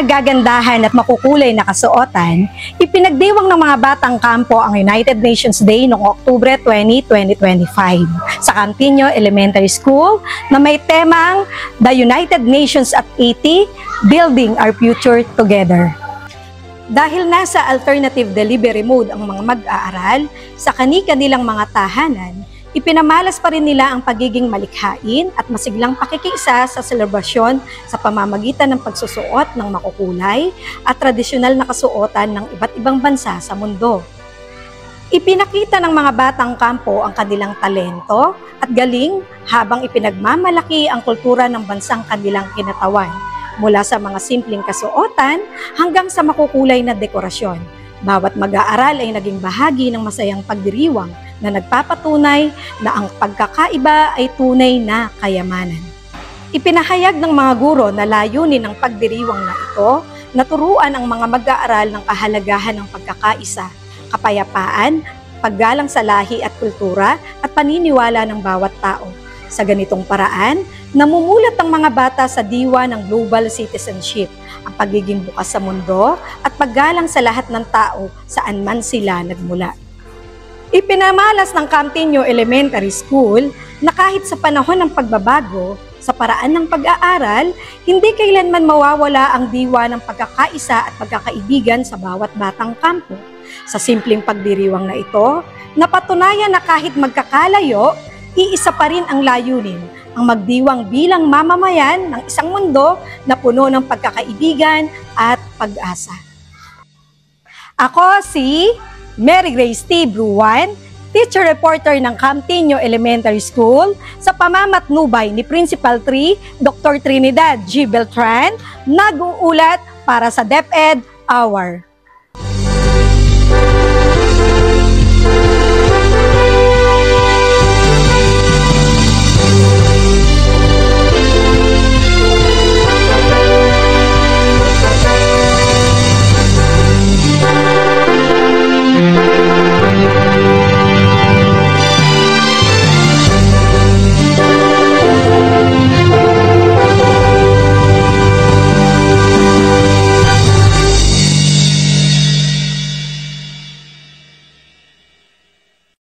nagagandahan at makukulay na kasuotan, ipinagdiwang ng mga batang kampo ang United Nations Day noong Oktubre 20, 2025 sa Cantinio Elementary School na may temang The United Nations at 80, Building Our Future Together. Dahil nasa alternative delivery mode ang mga mag-aaral sa kani-kanilang mga tahanan, ipinamalas pa rin nila ang pagiging malikhain at masiglang pakikiisa sa selebrasyon sa pamamagitan ng pagsusuot ng makukulay at tradisyonal na kasuotan ng iba't ibang bansa sa mundo. Ipinakita ng mga batang kampo ang kanilang talento at galing habang ipinagmamalaki ang kultura ng bansang kanilang kinatawan. Mula sa mga simpleng kasuotan hanggang sa makukulay na dekorasyon. Bawat mag-aaral ay naging bahagi ng masayang pagdiriwang na nagpapatunay na ang pagkakaiba ay tunay na kayamanan. Ipinahayag ng mga guro na layunin ng pagdiriwang na ito na turuan ang mga mag-aaral ng kahalagahan ng pagkakaisa, kapayapaan, paggalang sa lahi at kultura at paniniwala ng bawat tao. Sa ganitong paraan, namumulat ang mga bata sa diwa ng global citizenship, ang pagiging bukas sa mundo at paggalang sa lahat ng tao saan man sila nagmula. Ipinamalas ng Cantinio Elementary School na kahit sa panahon ng pagbabago sa paraan ng pag-aaral, hindi kailanman mawawala ang diwa ng pagkakaisa at pagkakaibigan sa bawat batang kampo. Sa simpleng pagdiriwang na ito, napatunayan na kahit magkakalayo, iisa pa rin ang layunin, ang magdiwang bilang mamamayan ng isang mundo na puno ng pagkakaibigan at pag-asa. Ako si Mary Grace T. Bruan, teacher reporter ng Cantinio Elementary School sa pamamatnubay ni Principal 3, Dr. Trinidad G. Beltran, nag-uulat para sa DepEd Hour.